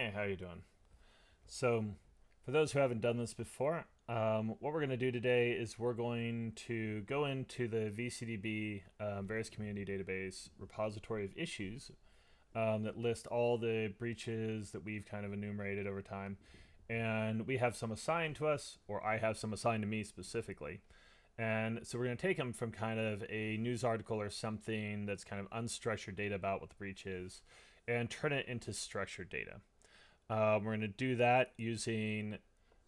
Hey, how you doing? So, for those who haven't done this before, what we're going to do today is we're going to go into the VCDB various community database repository of issues that list all the breaches that we've kind of enumerated over time. And we have some assigned to us, or I have some assigned to me specifically. And so we're going to take them from kind of a news article or something that's kind of unstructured data about what the breach is and turn it into structured data. We're going to do that using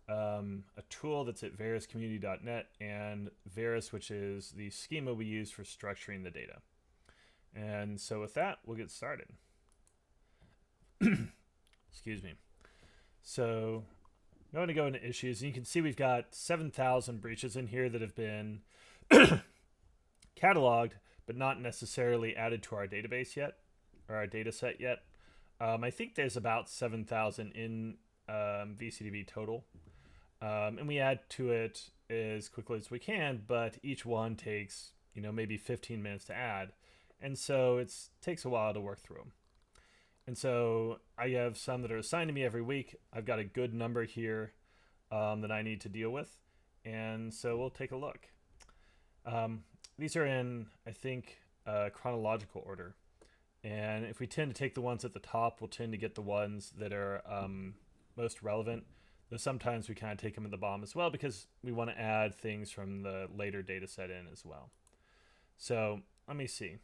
a tool that's at varuscommunity.net and Varus, which is the schema we use for structuring the data. And so with that, we'll get started. Excuse me. So I'm going to go into issues, and you can see we've got 7,000 breaches in here that have been cataloged, but not necessarily added to our database yet, or our data set yet. I think there's about 7,000 in VCDB total. And we add to it as quickly as we can, but each one takes, maybe 15 minutes to add. And so it takes a while to work through them. And so I have some that are assigned to me every week. I've got a good number here that I need to deal with. And so we'll take a look. These are in, I think, chronological order. And if we tend to take the ones at the top, we'll tend to get the ones that are most relevant. Though sometimes we kind of take them at the bottom as well because we want to add things from the later data set in as well. So let me see.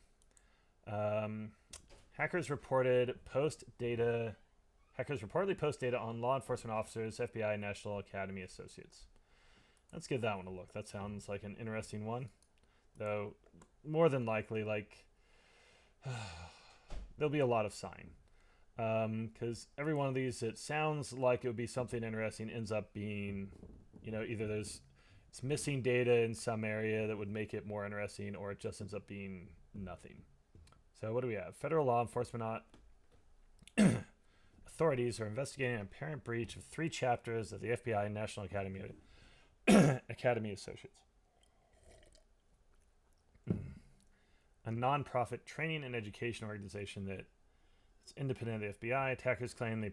Hackers reportedly post data on law enforcement officers, FBI, National Academy associates. Let's give that one a look. That sounds like an interesting one. Though more than likely, there'll be a lot of sign. Because every one of these, it sounds like it would be something interesting, ends up being, either it's missing data in some area that would make it more interesting, or it just ends up being nothing. So what do we have? Federal law enforcement authorities are investigating an apparent breach of 3 chapters of the FBI and National Academy Associates. A non-profit training and education organization that is independent of the FBI. Attackers claim they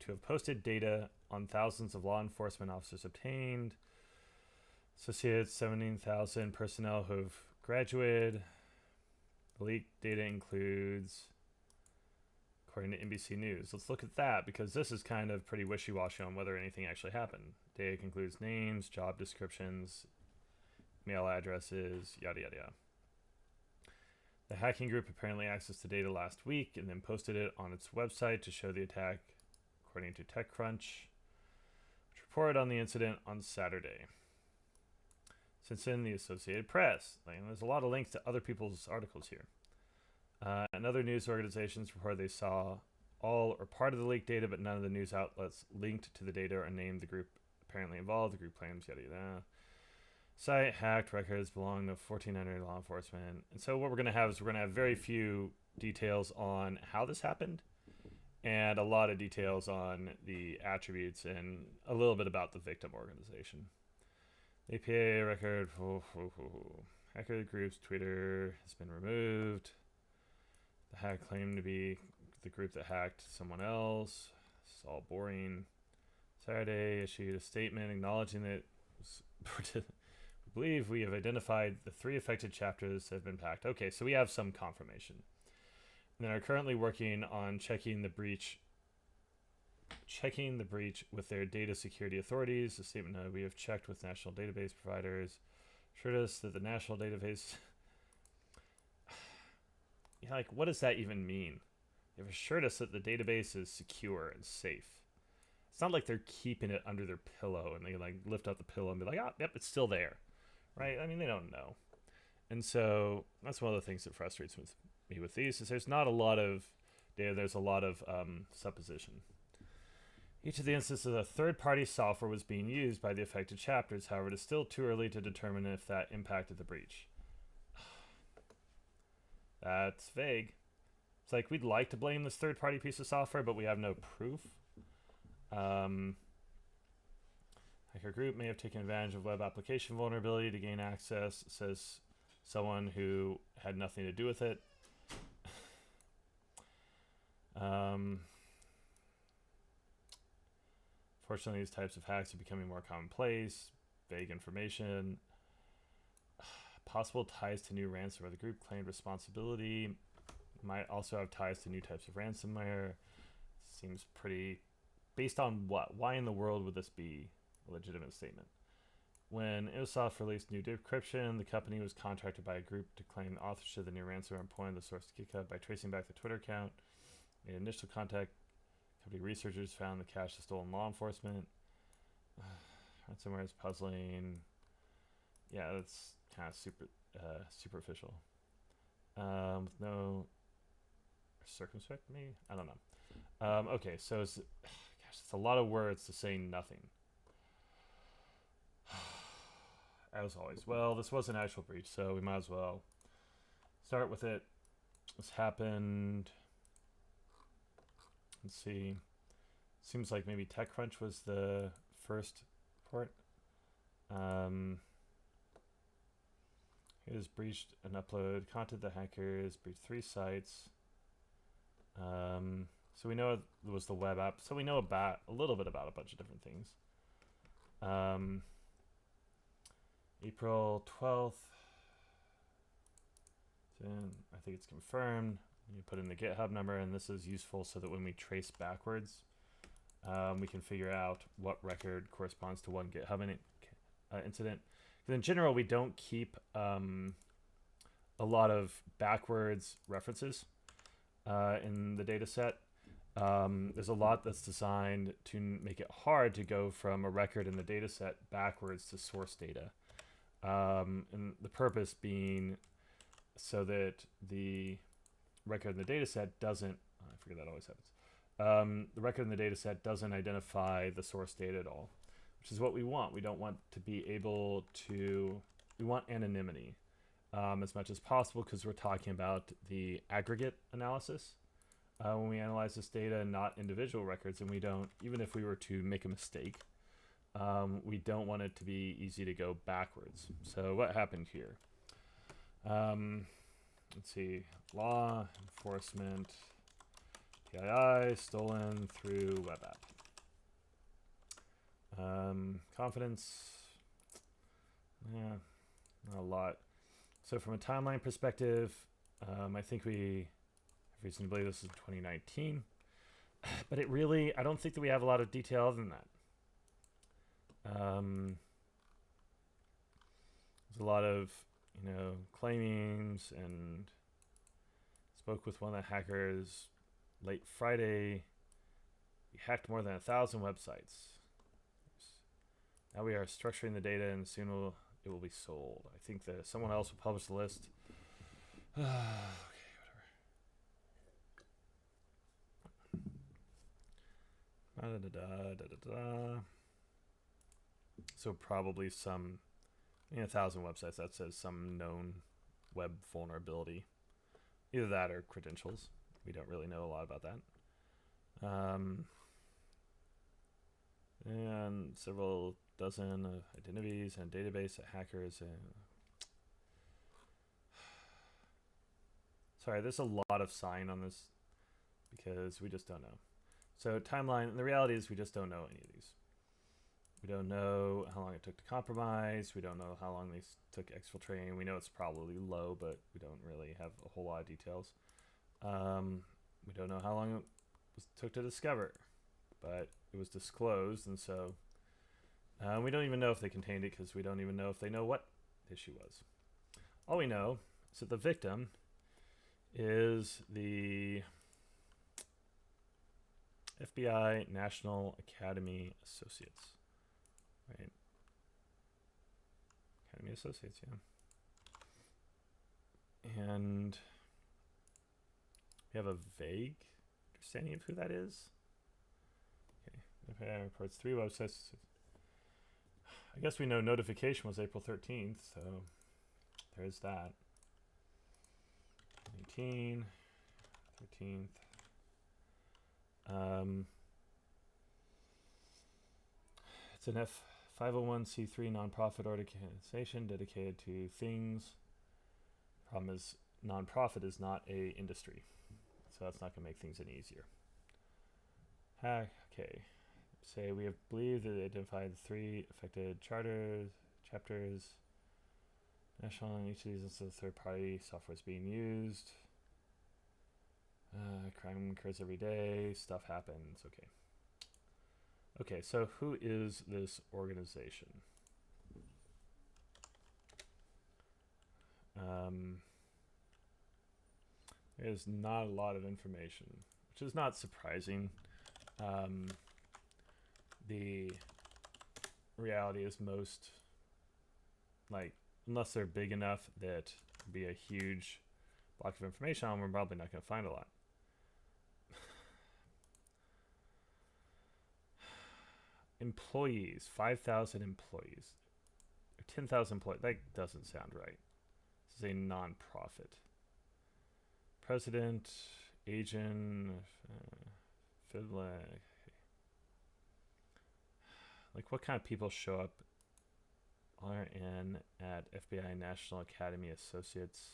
have posted data on thousands of law enforcement officers obtained. Associates 17,000 personnel who have graduated. The leaked data includes, according to NBC News. Let's look at that because this is kind of pretty wishy-washy on whether anything actually happened. Data includes names, job descriptions, mail addresses, yada yada yada. The hacking group apparently accessed the data last week and then posted it on its website to show the attack, according to TechCrunch, which reported on the incident on Saturday. Since then, the Associated Press. There's a lot of links to other people's articles here. And other news organizations report they saw all or part of the leaked data, but none of the news outlets linked to the data or named the group apparently involved. The group claims yada yada. Site hacked, records belong to 1,400 law enforcement. And so what we're going to have is we're going to have very few details on how this happened and a lot of details on the attributes and a little bit about the victim organization. APA record. Hacker group's Twitter has been removed. The hack claimed to be the group that hacked someone else. It's all boring. Saturday issued a statement acknowledging that believe we have identified the 3 affected chapters that have been packed. Okay, so we have some confirmation. And then are currently working on checking the breach with their data security authorities. The statement we have checked with national database providers. Assured us that the national database what does that even mean? They've assured us that the database is secure and safe. It's not like they're keeping it under their pillow and they lift up the pillow and be like, yep, it's still there. Right? I mean, they don't know. And so that's one of the things that frustrates me with these is there's not a lot of data. There's a lot of supposition. Each of the instances of third-party software was being used by the affected chapters. However, it is still too early to determine if that impacted the breach. That's vague. It's like we'd like to blame this third-party piece of software, but we have no proof. Hacker group may have taken advantage of web application vulnerability to gain access, says someone who had nothing to do with it. Fortunately, these types of hacks are becoming more commonplace. Vague information. Possible ties to new ransomware. The group claimed responsibility. Might also have ties to new types of ransomware. Seems pretty... Based on what? Why in the world would this be a legitimate statement? When Microsoft released new decryption, the company was contracted by a group to claim authorship of the new ransomware and pointed the source to Github by tracing back the Twitter account. Made initial contact. Company researchers found the cache of stolen law enforcement. Ransomware is puzzling. Yeah, that's kind of superficial. With no circumspect, maybe? I don't know. Okay, so it's a lot of words to say nothing. As always. Well, this was an actual breach, so we might as well start with it. This happened. Let's see. Seems like maybe TechCrunch was the first port. It has breached an upload content. The hackers breached 3 sites. So we know it was the web app. So we know about a little bit about a bunch of different things. April 12th. Then I think it's confirmed. You put in the GitHub number, and this is useful so that when we trace backwards, we can figure out what record corresponds to one GitHub incident. Because in general, we don't keep a lot of backwards references in the data set. There's a lot that's designed to make it hard to go from a record in the data set backwards to source data. And the purpose being so that the record in the data set doesn't, I forget that always happens. The record in the data set doesn't identify the source data at all, which is what we want. We don't want to be able to, we want anonymity as much as possible because we're talking about the aggregate analysis when we analyze this data, not individual records. And we don't, even if we were to make a mistake, we don't want it to be easy to go backwards. So what happened here? Let's see, law enforcement, PII, stolen through web app. Confidence, yeah, not a lot. So from a timeline perspective, I think we have reason to believe this is 2019, but it really, I don't think that we have a lot of detail other than that. There's a lot of, claimings, and spoke with one of the hackers late Friday. We hacked more than 1,000 websites. Now we are structuring the data, and soon it will be sold. I think that someone else will publish the list. Okay, whatever. So probably some 1,000 websites, that says some known web vulnerability. Either that or credentials. We don't really know a lot about that. And several dozen identities and database hackers. Sorry, there's a lot of sign on this because we just don't know. So timeline, the reality is we just don't know any of these. We don't know how long it took to compromise. We don't know how long they took exfiltrating. We know it's probably low, but we don't really have a whole lot of details. We don't know how long it took to discover, but it was disclosed, and so we don't even know if they contained it because we don't even know if they know what the issue was. All we know is that the victim is the FBI National Academy Associates. Right. Academy Associates, yeah. And we have a vague understanding of who that is. Okay. FBI reports 3 websites. I guess we know notification was April 13th, so there's that. 18, 13th. It's an 501c3 nonprofit organization dedicated to things. Problem is, nonprofit is not a industry, so that's not going to make things any easier. Okay, say we have believed that they identified the 3 affected chapters. National and each of these instances of third-party software is being used. Crime occurs every day. Stuff happens. Okay. Okay, so who is this organization? There's not a lot of information, which is not surprising. The reality is most, like, unless they're big enough that it'd be a huge block of information on, we're probably not going to find a lot. Employees, 5,000 employees, or 10,000 employees. That doesn't sound right. This is a non-profit. President, agent, Finland. Like, what kind of people show up? RN at FBI National Academy Associates.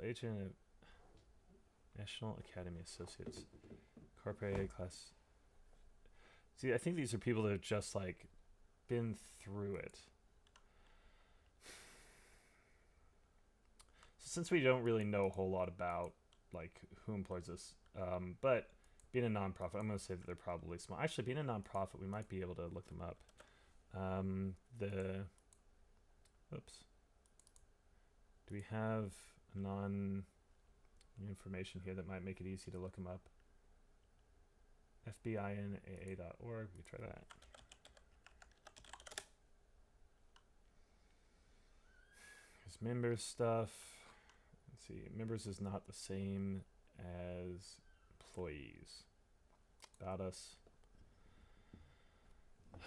Agent at National Academy Associates. Incorporated class. See, I think these are people that have just, like, been through it. So since we don't really know a whole lot about, like, who employs this, but being a nonprofit, I'm going to say that they're probably small. Actually, being a nonprofit, we might be able to look them up. Oops. Do we have information here that might make it easy to look them up? FBINAA.org. We try that. There's members stuff. Let's see. Members is not the same as employees. About us. Okay.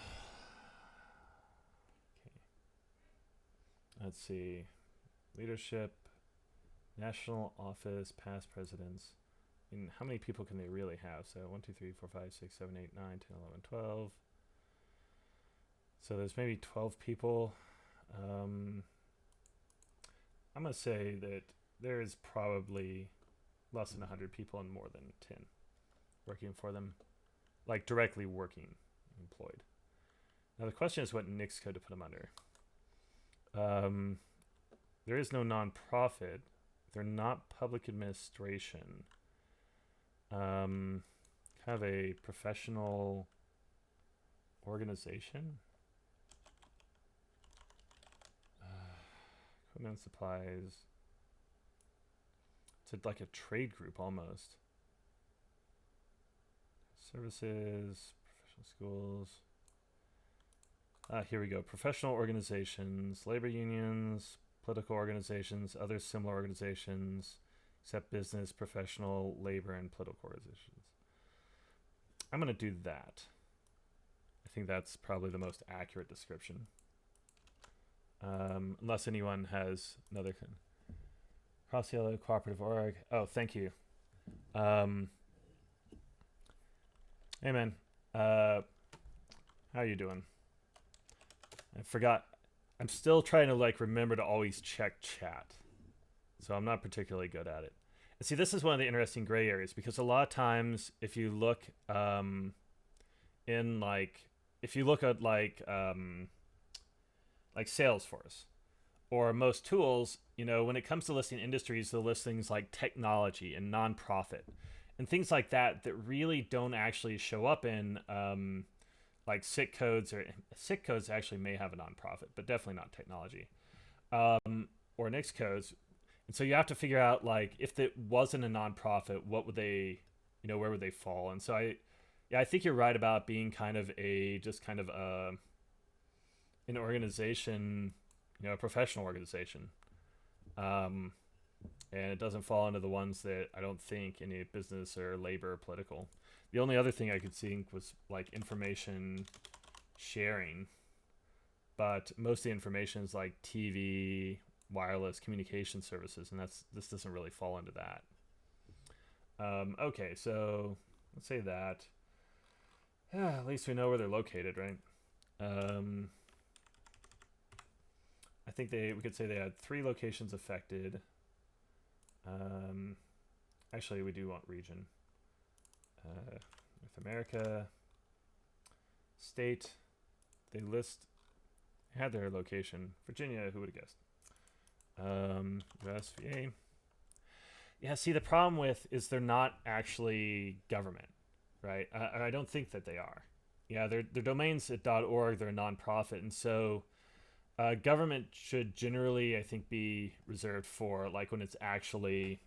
Let's see. Leadership. National office. Past presidents. And how many people can they really have? So 1, 2, 3, 4, 5, 6, 7, 8, 9, 10, 11, 12. So there's maybe 12 people. I'm going to say that there is probably less than 100 people and more than 10 working for them, like directly working, employed. Now the question is what NICS code to put them under. There is no nonprofit. They're not public administration. Kind of a professional organization. Equipment supplies. It's like a trade group almost. Services, professional schools. Here we go. Professional organizations, labor unions, political organizations, other similar organizations, except business, professional, labor, and political organizations. I'm going to do that. I think that's probably the most accurate description. Unless anyone has another cross yellow cooperative org. Oh, thank you. Hey man, how are you doing? I forgot. I'm still trying to like remember to always check chat, so I'm not particularly good at it. And see, this is one of the interesting gray areas because a lot of times, if you look in like, if you look at like Salesforce or most tools, you know, when it comes to listing industries, they'll list things like technology and nonprofit and things like that that really don't actually show up in like SIC codes, or SIC codes actually may have a nonprofit, but definitely not technology, or NICS codes. And so you have to figure out like if it wasn't a nonprofit, what would they, you know, where would they fall? And so I think you're right about being kind of an organization, you know, a professional organization. And it doesn't fall into the ones that I don't think any business or labor or political. The only other thing I could think was like information sharing, but most of the information is like TV, wireless communication services, and this doesn't really fall into that. Okay, so let's say that. Yeah, at least we know where they're located, right? I think we could say they had 3 locations affected. Actually, we do want region. North America. State. They had their location. Virginia, who would have guessed? USVA. Yeah, see, the problem with is they're not actually government, right? I don't think that they are. Yeah, their domains at .org, they're a nonprofit, and so government should generally, I think, be reserved for like when it's actually,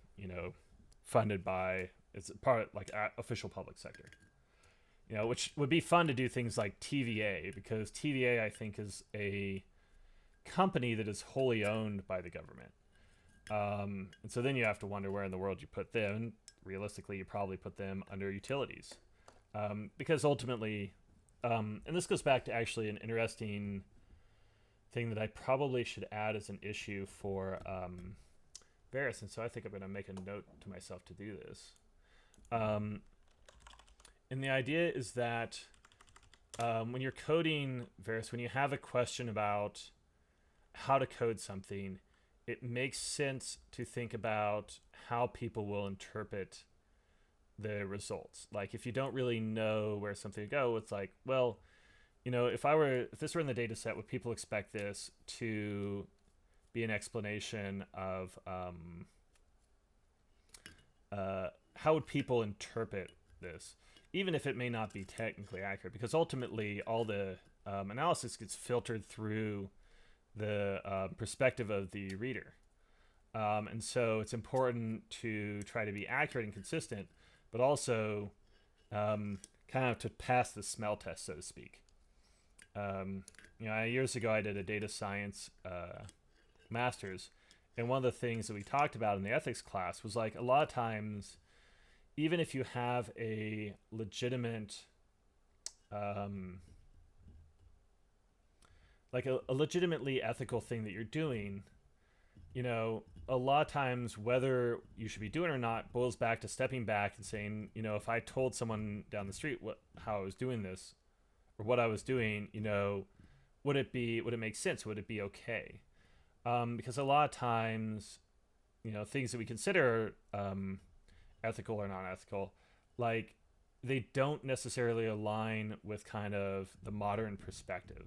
funded by it's part of, like official public sector. Which would be fun to do things like TVA, because TVA, I think, is a company that is wholly owned by the government. And so then you have to wonder where in the world you put them. Realistically, you probably put them under utilities. Because ultimately, and this goes back to actually an interesting thing that I probably should add as an issue for Varus. And so I think I'm going to make a note to myself to do this. And the idea is that when you're coding Varus, when you have a question about how to code something, it makes sense to think about how people will interpret the results. Like if you don't really know where something to go, it's like, well, if this were in the data set, would people expect this to be an explanation of how would people interpret this, even if it may not be technically accurate, because ultimately all the analysis gets filtered through the perspective of the reader. And so it's important to try to be accurate and consistent, but also kind of to pass the smell test, so to speak. Years ago I did a data science master's, and one of the things that we talked about in the ethics class was like a lot of times, even if you have a legitimate like a legitimately ethical thing that you're doing, a lot of times whether you should be doing it or not boils back to stepping back and saying, if I told someone down the street how I was doing this or what I was doing, would it make sense? Would it be okay? Because a lot of times, things that we consider ethical or non-ethical, like they don't necessarily align with kind of the modern perspective.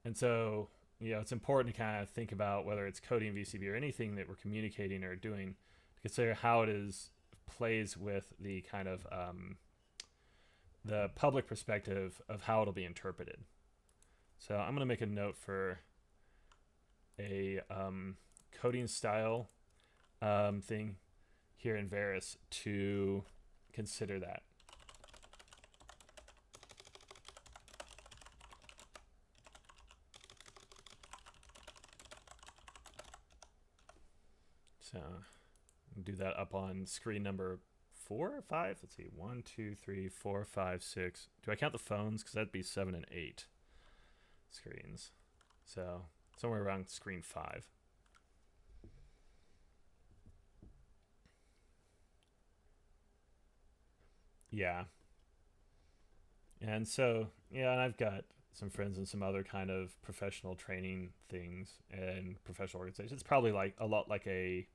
And so, it's important to kind of think about whether it's coding, VCDB, or anything that we're communicating or doing, to consider how it plays with the kind of the public perspective of how it'll be interpreted. So I'm going to make a note for a coding style thing here in Varus to consider that. So do that up on screen number 4 or 5. Let's see, 1, 2, 3, 4, 5, 6. Do I count the phones? Because that'd be 7 and 8 screens. So somewhere around screen 5. Yeah. And so, and I've got some friends in some other kind of professional training things and professional organizations. It's probably like a lot like a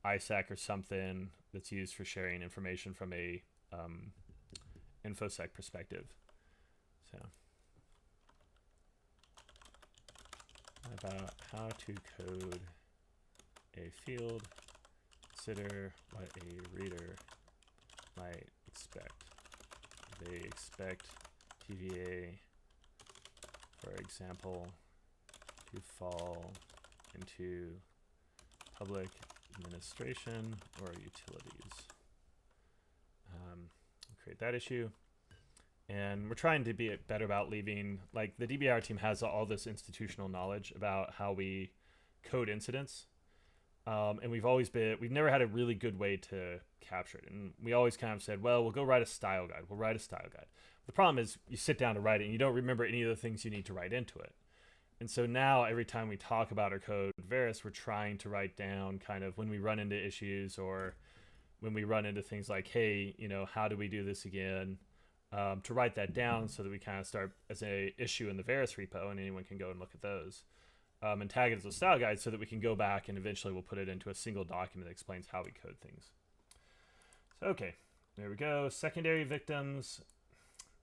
ISAC or something that's used for sharing information from a InfoSec perspective. So about how to code a field, consider what a reader might expect. They expect TVA, for example, to fall into public administration or utilities. Create that issue. And we're trying to be better about leaving, like the DBR team has all this institutional knowledge about how we code incidents. And we've never had a really good way to capture it. And we always kind of said, well, we'll go write a style guide. We'll write a style guide. The problem is you sit down to write it and you don't remember any of the things you need to write into it. And so now every time we talk about our code in Varus, we're trying to write down kind of when we run into issues or when we run into things like, hey, how do we do this again? To write that down so that we kind of start as a issue in the Varus repo and anyone can go and look at those. And tag it as a style guide so that we can go back and eventually we'll put it into a single document that explains how we code things. Okay, there we go. Secondary victims.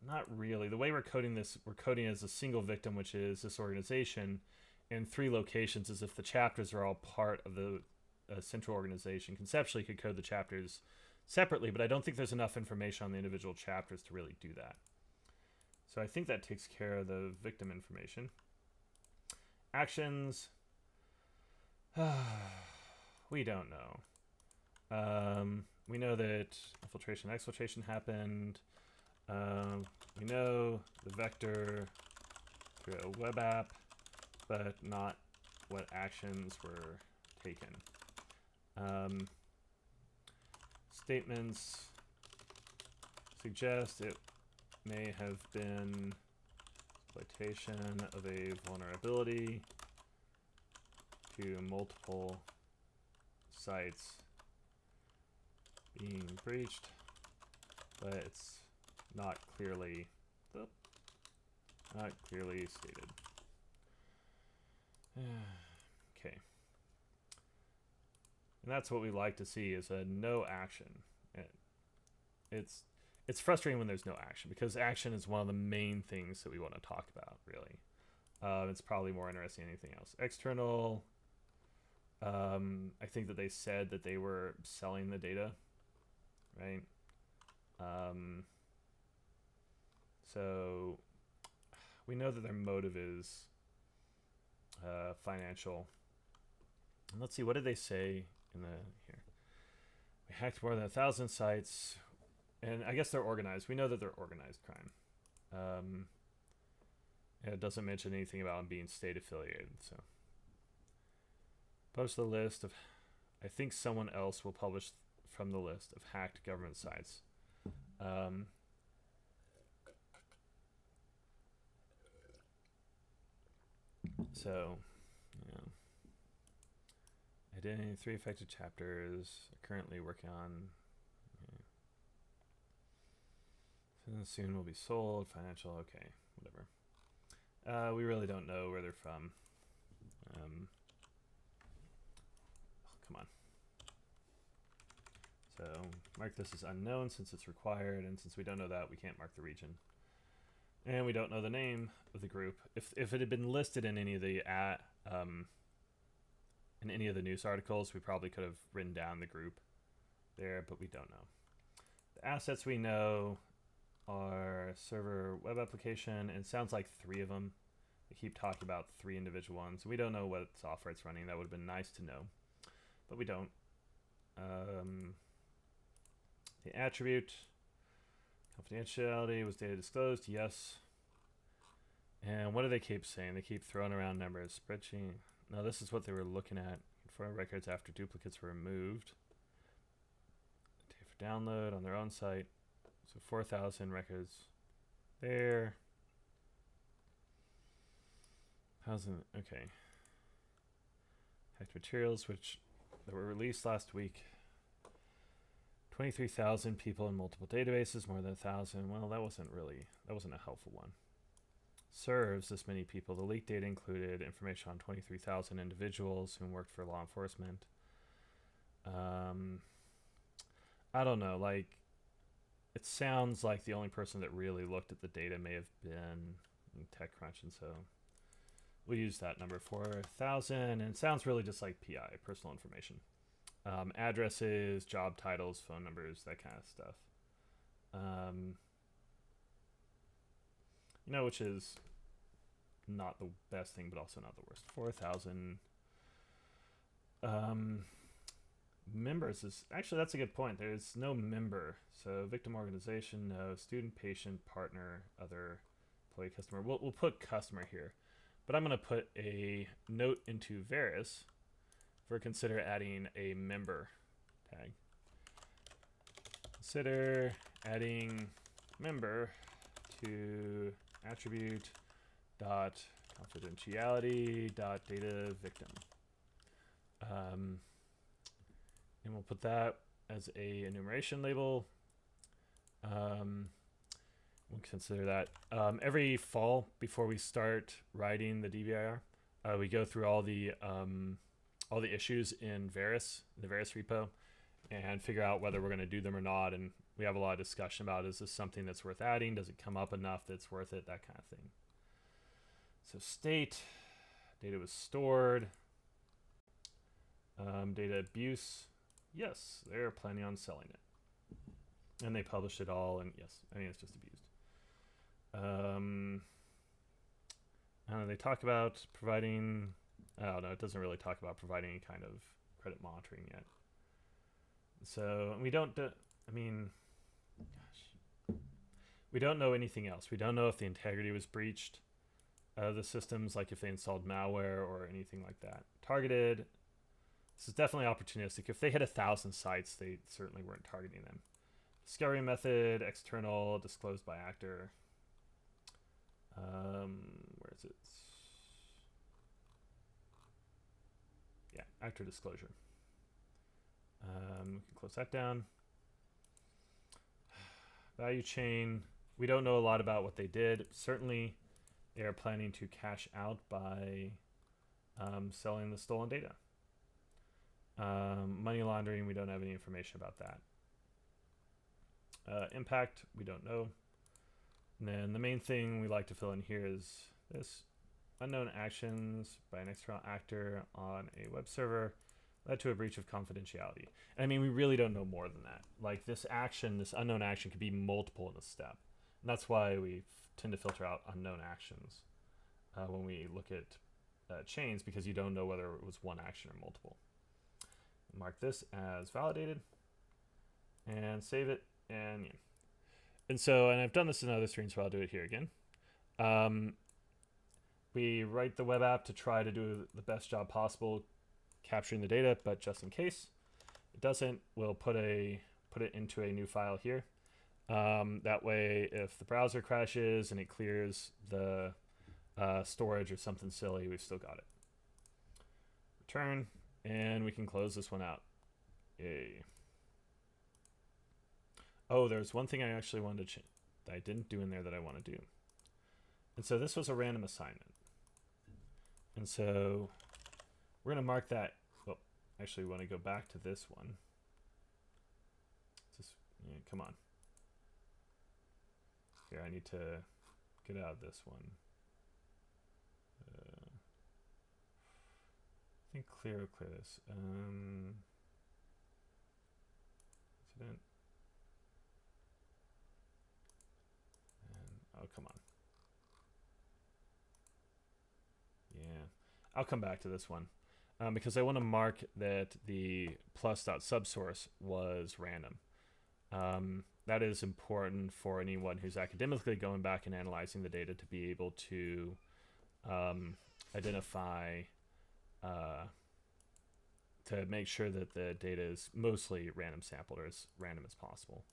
Not really. The way we're coding this, we're coding as a single victim, which is this organization, and 3 locations as if the chapters are all part of the central organization. Conceptually, you could code the chapters separately, but I don't think there's enough information on the individual chapters to really do that. So I think that takes care of the victim information. Actions. We don't know. We know that infiltration and exfiltration happened. We know the vector through a web app, but not what actions were taken. Statements suggest it may have been exploitation of a vulnerability to multiple sites being breached, but it's not clearly stated. Okay. And that's what we like to see, is a no action. It's frustrating when there's no action, because action is one of the main things that we want to talk about, really. It's probably more interesting than anything else. External, I think that they said that they were selling the data, right? So we know that their motive is financial. And let's see, what did they say in the here? We hacked more than 1,000 sites, and I guess they're organized. We know that they're organized crime. And it doesn't mention anything about them being state affiliated. So post the list of, I think someone else will publish from the list of hacked government sites. So, yeah. Identity 3 affected chapters. Currently working on. Yeah. Soon will be sold. Financial. Okay, whatever. We really don't know where they're from. Come on. So mark this as unknown since it's required, and since we don't know that, we can't mark the region. And we don't know the name of the group. If it had been listed in any of the news articles, we probably could have written down the group there, but we don't know. The assets we know are server web application, and it sounds like 3 of them. They keep talking about 3 individual ones. We don't know what software it's running. That would have been nice to know, but we don't. The attribute. Confidentiality, was data disclosed? Yes. And what do they keep saying? They keep throwing around numbers. Spreadsheet. No, this is what they were looking at. For records after duplicates were removed. Data for download on their own site. So 4,000 records there. 1,000. Okay. Hacked materials, which that were released last week. 23,000 people in multiple databases, more than 1,000. Well, that wasn't a helpful one. Serves this many people. The leaked data included information on 23,000 individuals who worked for law enforcement. I don't know, like, it sounds like the only person that really looked at the data may have been TechCrunch, and so we'll use that number, 4,000, and it sounds really just like PI, personal information. Addresses, job titles, phone numbers, that kind of stuff. Which is not the best thing, but also not the worst. 4,000 members is actually, that's a good point. There's no member, so victim organization, no. Student, patient, partner, other, employee, customer. We'll put customer here, but I'm going to put a note into Varus for consider adding a member tag. Consider adding member to attribute dot confidentiality dot data victim. And we'll put that as a enumeration label. We'll consider that. Every fall before we start writing the DBIR, we go through all the issues in Varus, the Varus repo, and figure out whether we're going to do them or not. And we have a lot of discussion about, is this something that's worth adding? Does it come up enough that's worth it? That kind of thing. So state, data was stored. Data abuse, yes, they're planning on selling it. And they published it all, and yes, I mean, it's just abused. They talk about providing, oh no, it doesn't really talk about providing any kind of credit monitoring yet. So we don't, we don't know anything else. We don't know if the integrity was breached of the systems, like if they installed malware or anything like that. Targeted, this is definitely opportunistic. If they hit 1,000 sites, they certainly weren't targeting them. Discovery method, external, disclosed by actor. Where is it? Yeah, actor disclosure. We can close that down. Value chain. We don't know a lot about what they did. Certainly, they are planning to cash out by selling the stolen data. Money laundering, we don't have any information about that. Impact, we don't know. And then the main thing we like to fill in here is this: unknown actions by an external actor on a web server led to a breach of confidentiality. And I mean, we really don't know more than that. Like this action, this unknown action could be multiple in a step. And that's why we tend to filter out unknown actions when we look at chains, because you don't know whether it was one action or multiple. Mark this as validated and save it. And yeah. And so, and I've done this in other streams, so I'll do it here again. We write the web app to try to do the best job possible capturing the data, but just in case it doesn't, we'll put it into a new file here. That way, if the browser crashes and it clears the storage or something silly, we've still got it. Return, and we can close this one out. Yay. Oh, there's one thing I actually wanted to that I didn't do in there that I want to do. And so this was a random assignment. And so we're going to mark that. Well, actually, we want to go back to this one. Just, yeah, come on. Here, I need to get out of this one. I think clear this. Incident. Oh, come on. Yeah, I'll come back to this one because I want to mark that the plus.subsource was random. That is important for anyone who's academically going back and analyzing the data to be able to identify, to make sure that the data is mostly random sampled or as random as possible.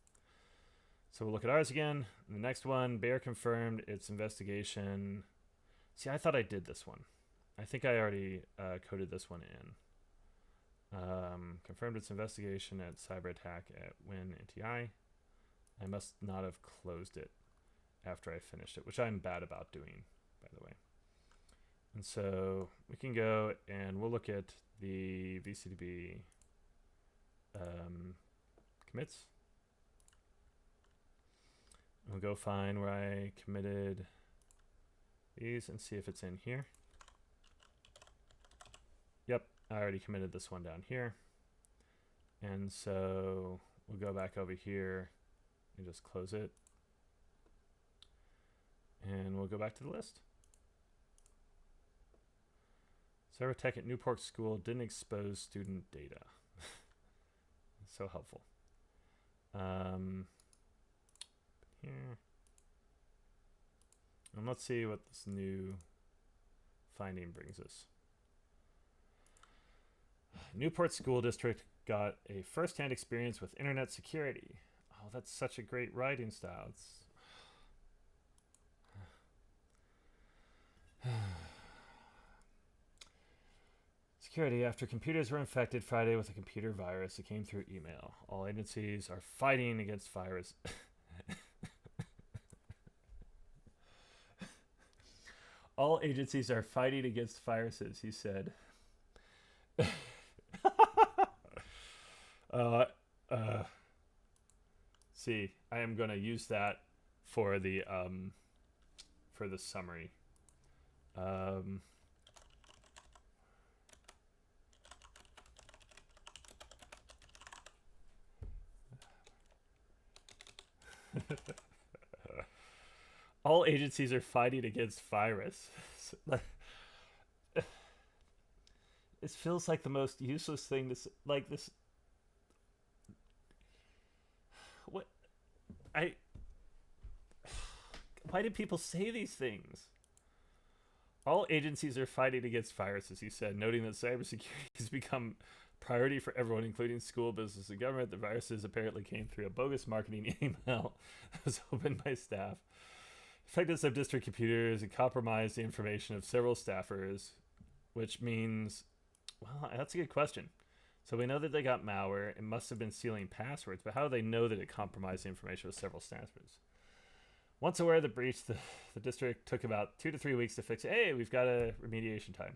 So we'll look at ours again. The next one, Bayer confirmed its investigation. See, I thought I did this one. I think I already coded this one in. Confirmed its investigation at cyber attack at WinNTI. I must not have closed it after I finished it, which I'm bad about doing, by the way. And so we can go and we'll look at the VCDB commits. We'll go find where I committed these and see if it's in here. Yep, I already committed this one down here. And so we'll go back over here and just close it. And we'll go back to the list. Cyber Tech at Newport School didn't expose student data. So helpful. Here. And let's see what this new finding brings us. Newport School District got a first-hand experience with internet security. Oh, that's such a great writing style. Security. After computers were infected Friday with a computer virus, it came through email. All agencies are fighting against virus. All agencies are fighting against viruses, he said. See, I am going to use that for the summary. Um, all agencies are fighting against virus. It feels like the most useless thing to like this. What I? Why do people say these things? All agencies are fighting against viruses, he said, noting that cybersecurity has become a priority for everyone, including school, business, and government. The viruses apparently came through a bogus marketing email that was opened by staff. Affected some district computers and compromised the information of several staffers, which means, well, that's a good question. So we know that they got malware. It must have been stealing passwords, but how do they know that it compromised the information of several staffers? Once aware of the breach, the district took about 2 to 3 weeks to fix it. Hey, we've got a remediation time.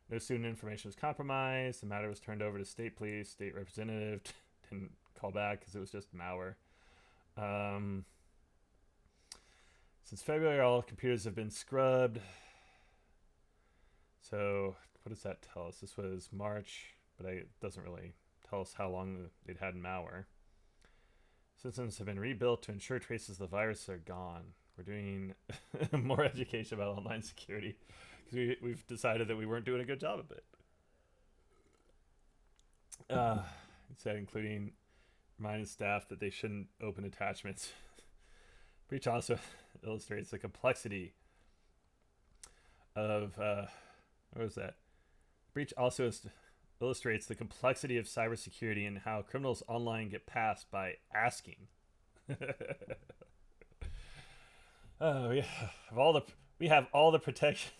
No student information was compromised. The matter was turned over to state police. State representative didn't call back because it was just malware. Since February, all computers have been scrubbed. So what does that tell us? This was March, but it doesn't really tell us how long they'd had malware. Systems have been rebuilt to ensure traces of the virus are gone. We're doing more education about online security because we've decided that we weren't doing a good job of it. It said, including reminding staff that they shouldn't open attachments. Breach also illustrates the complexity of what was that? Breach also illustrates the complexity of cybersecurity and how criminals online get past by asking. Oh yeah, we have all the protections.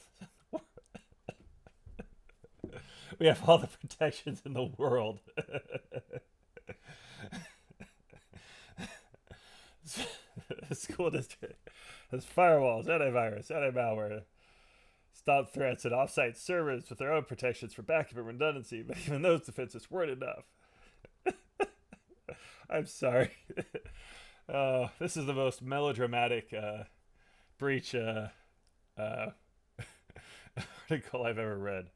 We have all the protections in the world. The school district has firewalls, antivirus, anti-malware, stop threats, and offsite servers with their own protections for backup and redundancy, but even those defenses weren't enough. I'm sorry. This is the most melodramatic breach article I've ever read.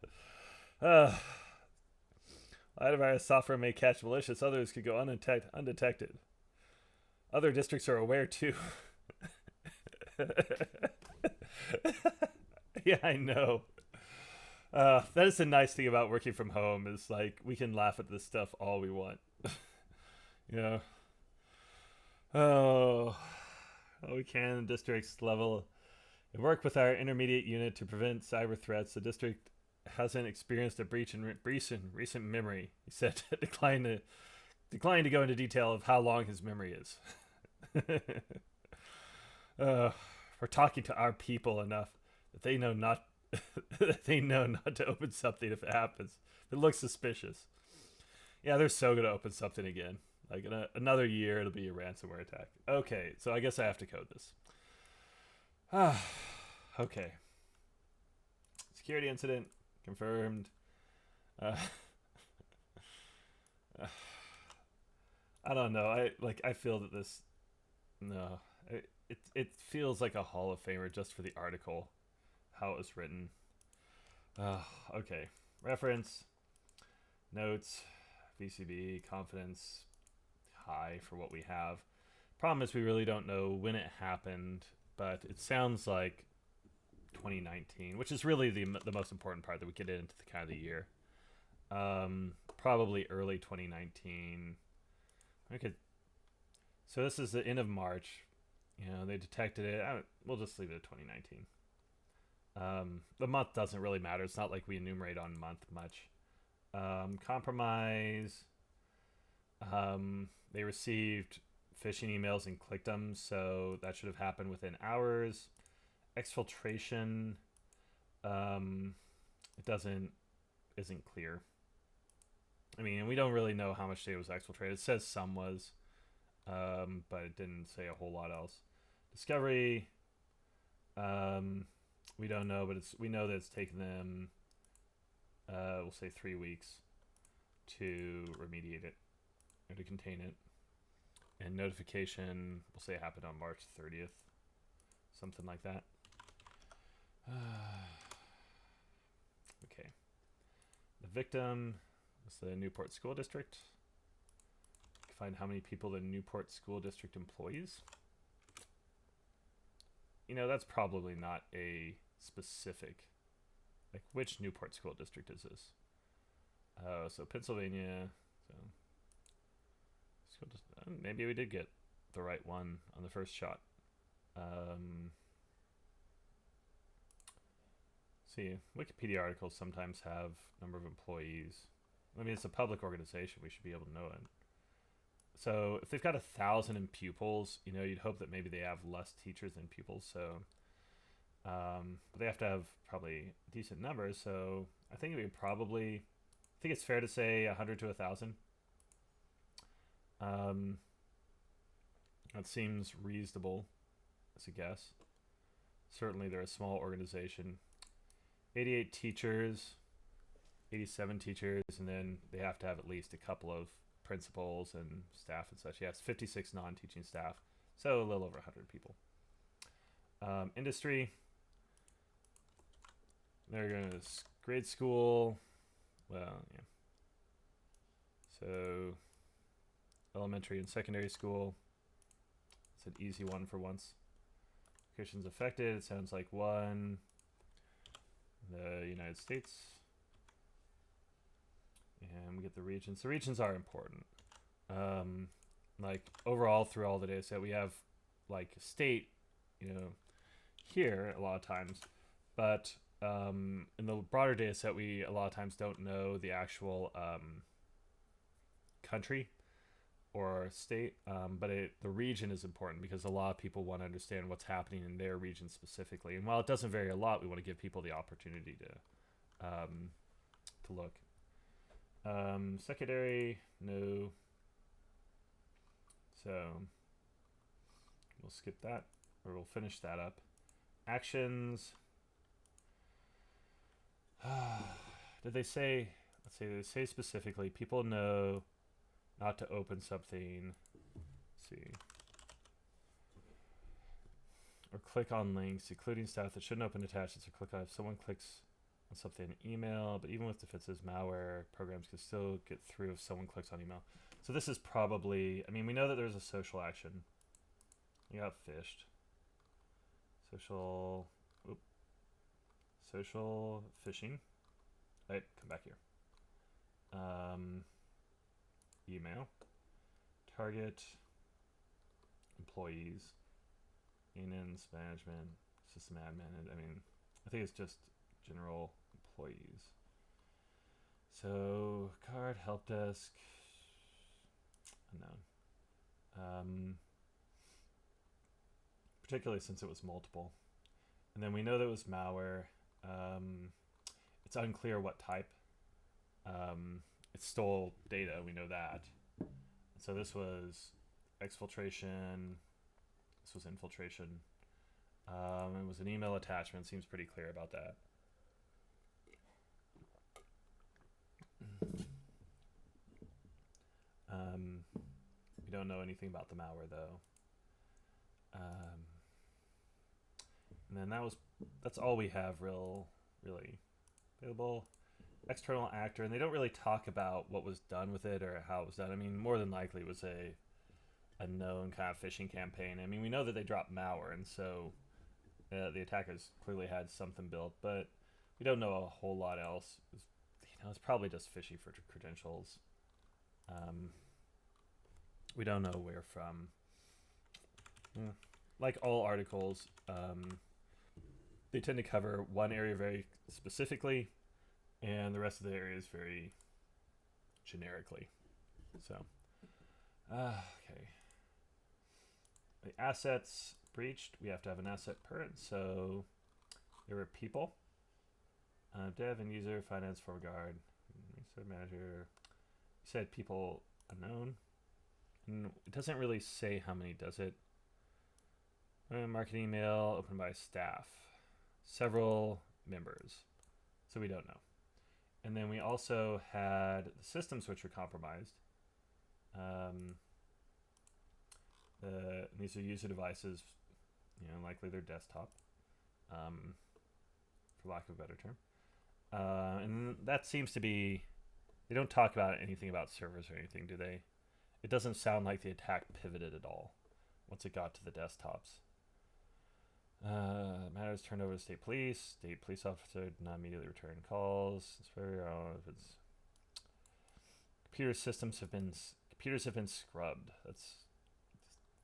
Antivirus software may catch malicious, others could go undetected. Other districts are aware too. Yeah, I know. That is the nice thing about working from home is like we can laugh at this stuff all we want. You know. Oh, we can districts level and work with our intermediate unit to prevent cyber threats. The district hasn't experienced a breach in recent memory. He said, declined to go into detail of how long his memory is. We're talking to our people enough that they know not to open something if it happens. It looks suspicious. Yeah, they're so gonna open something again. Like in another year, it'll be a ransomware attack. Okay, so I guess I have to code this. Okay. Security incident confirmed. I don't know. I feel that this. No, it feels like a Hall of Famer just for the article, how it was written. Okay. Reference, notes, VCDB, confidence, high for what we have. Problem is we really don't know when it happened, but it sounds like 2019, which is really the most important part that we get into the kind of the year. Probably early 2019. Okay. So this is the end of March. You know, they detected it. We'll just leave it at 2019. The month doesn't really matter. It's not like we enumerate on month much. Compromise. They received phishing emails and clicked them, so that should have happened within hours. Exfiltration. Isn't clear. I mean, we don't really know how much data was exfiltrated. It says some was, but it didn't say a whole lot else. Discovery. We don't know, but we know that it's taken them, we'll say 3 weeks to remediate it or to contain it. And notification, we'll say happened on March 30th. Something like that. Okay. The victim was the Newport School District. Find how many people the Newport School District employs. You know, that's probably not a specific, like, which Newport School District is this? So Pennsylvania. So maybe we did get the right one on the first shot. See, Wikipedia articles sometimes have number of employees. I mean, it's a public organization. We should be able to know it. So if they've got 1,000 in pupils, you know, you'd hope that maybe they have less teachers than pupils. So, but they have to have probably decent numbers. So I think we probably, I think it's fair to say 100 to 1,000. That seems reasonable as a guess. Certainly they're a small organization. 88 teachers, 87 teachers, and then they have to have at least a couple of principals and staff and such. Yes, 56 non-teaching staff, so a little over 100 people. Industry, they're going to grade school. Well, yeah. So elementary and secondary school. It's an easy one for once. Locations affected, it sounds like one. The United States. And we get the regions. The regions are important. Like overall through all the data set, we have like state, you know, here a lot of times, but in the broader data set, we a lot of times don't know the actual country or state, but the region is important because a lot of people want to understand what's happening in their region specifically. And while it doesn't vary a lot, we want to give people the opportunity to look. Secondary, no. So we'll skip that, or we'll finish that up. Actions. Did they say? Let's see. They say specifically, people know not to open something. Let's see. Or click on links, including stuff that shouldn't open attachments or click on. If someone clicks on something in email, but even with defenses, malware programs can still get through if someone clicks on email. So this is probably, I mean, we know that there's a social action. We got phished. Social phishing. Right, come back here. Email. Target. Employees. Maintenance, management, system admin. I mean, I think it's just general employees. So, card, help desk. Unknown. Particularly since it was multiple. And then we know that it was malware. It's unclear what type. It stole data, we know that. So this was exfiltration. This was infiltration. It was an email attachment. Seems pretty clear about that. We don't know anything about the malware though. And then that's all we have really available. External actor, and they don't really talk about what was done with it or how it was done. I mean, more than likely it was a known kind of phishing campaign. I mean, we know that they dropped malware, and so the attackers clearly had something built, but we don't know a whole lot else. It's probably just fishy for credentials. We don't know where from. Like all articles, they tend to cover one area very specifically, and the rest of the areas very generically. So, okay. The assets breached, we have to have an asset parent, so there were people. Dev and user, finance, forward guard, research manager. You said people unknown. And it doesn't really say how many, does it? Marketing email opened by staff. Several members. So we don't know. And then we also had the systems which were compromised. These are user devices, likely their desktop, for lack of a better term. And that seems to be, they don't talk about anything about servers or anything, do they? It doesn't sound like the attack pivoted at all once it got to the desktops. Matters turned over to state police. State police officer did not immediately return calls. It's very if it's computers have been scrubbed. That's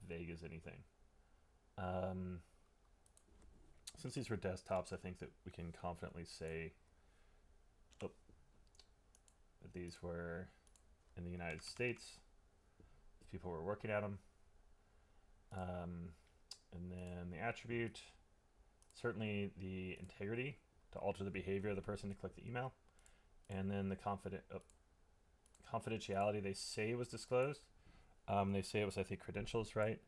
vague as anything. Since these were desktops, I think that we can confidently say that these were in the United States. People were working at them. And then the attribute, certainly the integrity to alter the behavior of the person to click the email. And then the confidentiality they say was disclosed. They say it was, I think, credentials, right?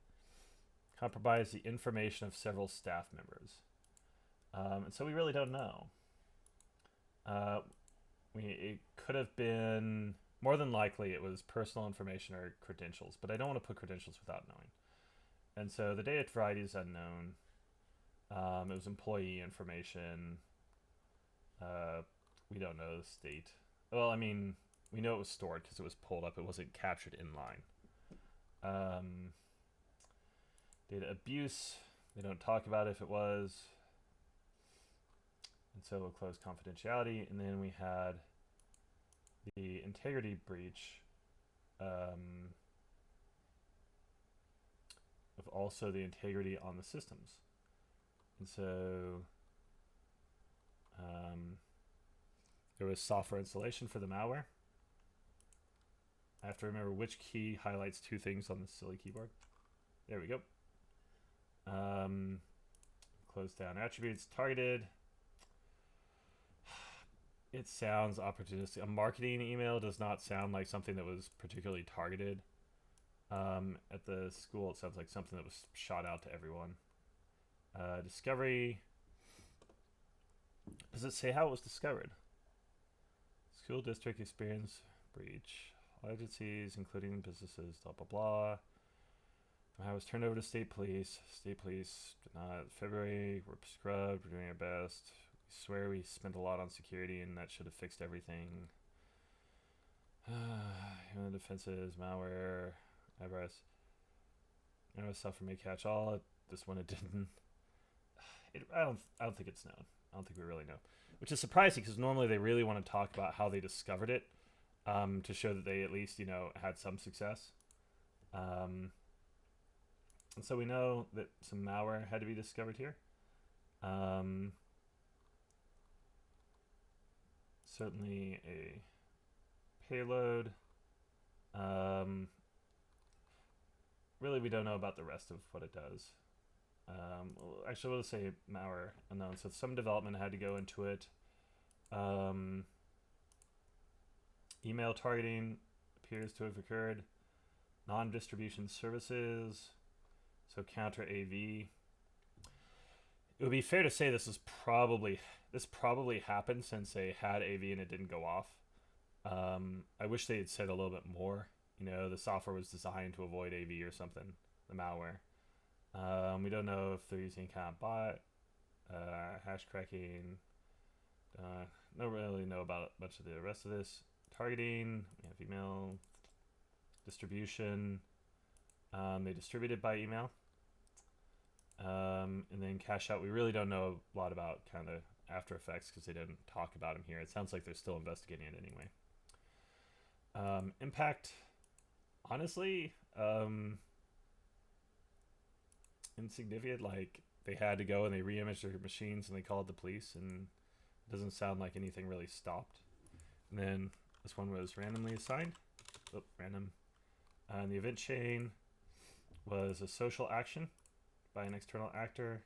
Compromise the information of several staff members. And so we really don't know. It could have been, more than likely, it was personal information or credentials, but I don't want to put credentials without knowing. And so the data variety is unknown. It was employee information. We don't know the state. Well, I mean, we know it was stored because it was pulled up. It wasn't captured in line. Data abuse. They don't talk about if it was. And so we'll close confidentiality. And then we had the integrity breach of also the integrity on the systems. And so there was software installation for the malware. I have to remember which key highlights two things on the silly keyboard. There we go. Close down attributes, targeted. It sounds opportunistic. A marketing email does not sound like something that was particularly targeted. At the school, it sounds like something that was shot out to everyone. Discovery. Does it say how it was discovered? School district experience breach. All agencies, including businesses, blah, blah, blah. I was turned over to state police. State police did not. February, we're scrubbed. We're doing our best. We swear we spent a lot on security, and that should have fixed everything. Human defenses, malware, IRS. Software may catch all. This one it didn't. I don't think it's known. I don't think we really know, which is surprising because normally they really want to talk about how they discovered it, to show that they at least had some success. And so we know that some malware had to be discovered here. Certainly a payload. Really, we don't know about the rest of what it does. Actually, we'll say malware unknown. So some development had to go into it. Email targeting appears to have occurred. Non-distribution services. So counter AV. It would be fair to say this probably happened since they had AV and it didn't go off. I wish they had said a little bit more. The software was designed to avoid AV or something, the malware. We don't know if they're using kind of bot, hash cracking. Don't really know about much of the rest of this. Targeting, we have email, distribution. They distributed by email. And then cache out, we really don't know a lot about kind of After Effects because they didn't talk about them here. It sounds like they're still investigating it anyway. Impact, honestly, insignificant. Like, they had to go and they re-imaged their machines and they called the police, and it doesn't sound like anything really stopped. And then this one was randomly assigned. Oh, random. And the event chain was a social action by an external actor,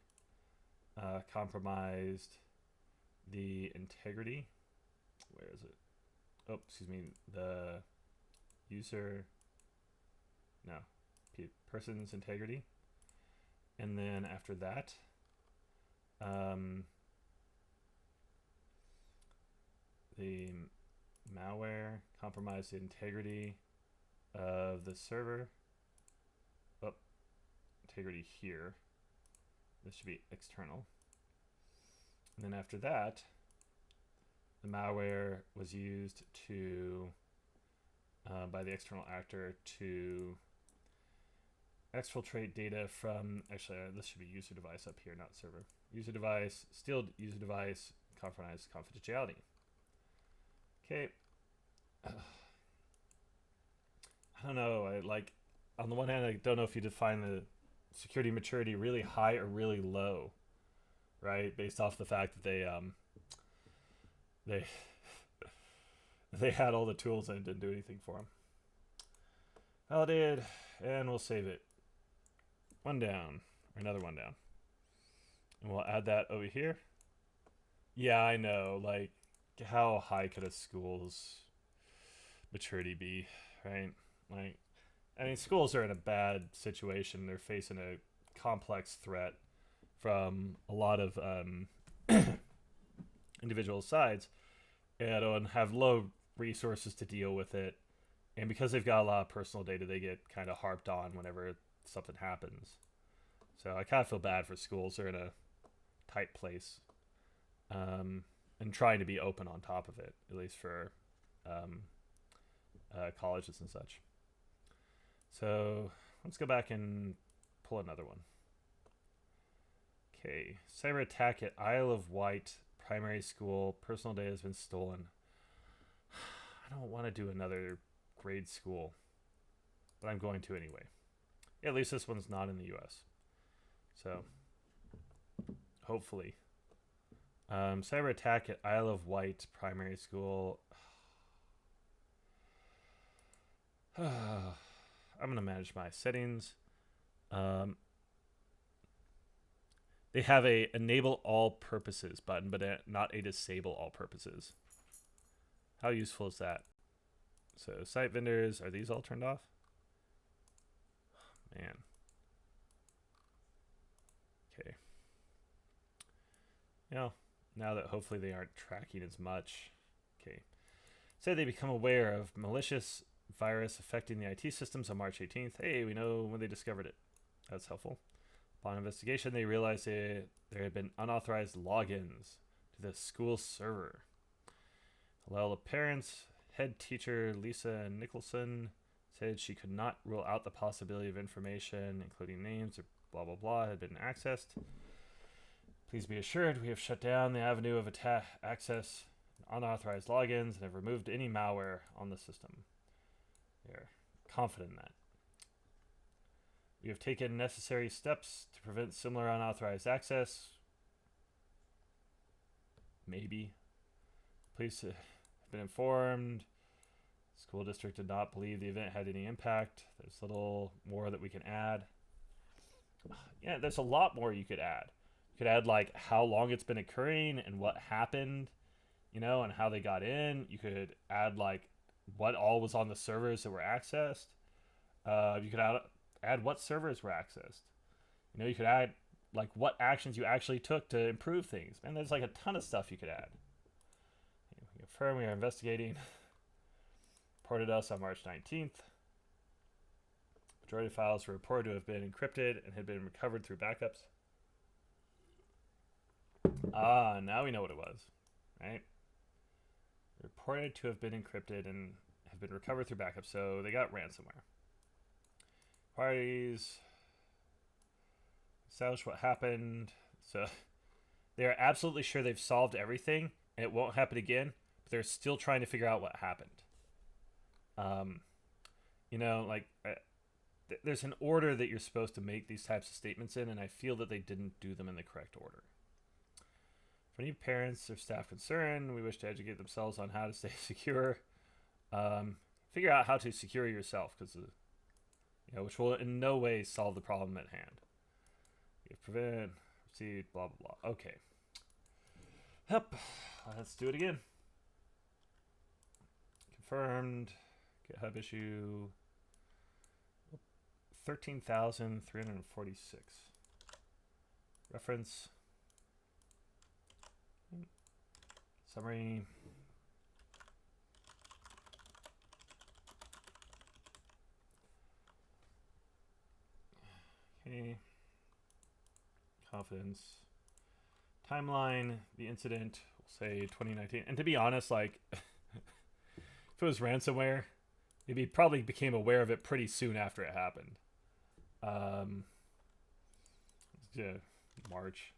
compromised the integrity. Where is it? Oh, excuse me. The user, no, person's integrity. And then after that, the malware compromised the integrity of the server. Oh, integrity here. This should be external. And then after that, the malware was used to, by the external actor to exfiltrate data from, actually, this should be user device up here, not server. User device, steal user device, compromise confidentiality. Okay. I don't know. On the one hand, I don't know if you define the security maturity really high or really low, right? Based off the fact that they had all the tools and didn't do anything for them. Validated, and we'll save it. One down, or another one down. And we'll add that over here. Yeah, I know. Like, how high could a school's maturity be, right? Like, I mean, schools are in a bad situation. They're facing a complex threat from a lot of individual sides and have low resources to deal with it. And because they've got a lot of personal data, they get kind of harped on whenever something happens. So I kind of feel bad for schools. They're in a tight place and trying to be open on top of it, at least for colleges and such. So let's go back and pull another one. Okay, cyber attack at Isle of Wight primary school. Personal data has been stolen. I don't want to do another grade school, but I'm going to anyway. At least this one's not in the US. So hopefully. Cyber attack at Isle of Wight primary school. I'm going to manage my settings. They have a enable all purposes button, but not a disable all purposes. How useful is that? So site vendors, are these all turned off? Man. Okay. Now that hopefully they aren't tracking as much. Okay. Say they become aware of malicious virus affecting the IT systems on March 18th. Hey, we know when they discovered it. That's helpful. Upon investigation, they realized there had been unauthorized logins to the school server. While the parents, head teacher Lisa Nicholson, said she could not rule out the possibility of information, including names or blah, blah, blah, had been accessed. Please be assured we have shut down the avenue of access unauthorized logins and have removed any malware on the system. We are confident in that. We have taken necessary steps to prevent similar unauthorized access. Maybe. Police have been informed. School district did not believe the event had any impact. There's little more that we can add. Yeah, there's a lot more you could add. You could add like how long it's been occurring and what happened, and how they got in. You could add like what all was on the servers that were accessed. You could add what servers were accessed. You could add like what actions you actually took to improve things. Man, there's like a ton of stuff you could add. Confirm we are investigating. Reported us on March 19th. Majority of files were reported to have been encrypted and had been recovered through backups. Now we know what it was, right? Reported to have been encrypted and have been recovered through backups, so they got ransomware. Parties establish what happened. So they are absolutely sure they've solved everything and it won't happen again, but they're still trying to figure out what happened. There's an order that you're supposed to make these types of statements in, and I feel that they didn't do them in the correct order. For any parents or staff concerned, we wish to educate themselves on how to stay secure. Figure out how to secure yourself, because which will in no way solve the problem at hand. You prevent, proceed, blah blah blah. Okay. Yep. Let's do it again. Confirmed. GitHub issue 13,346. Reference. Summary. Okay. Confidence. Timeline, the incident, we'll say 2019. And to be honest, like, if it was ransomware, maybe probably became aware of it pretty soon after it happened. Yeah, March.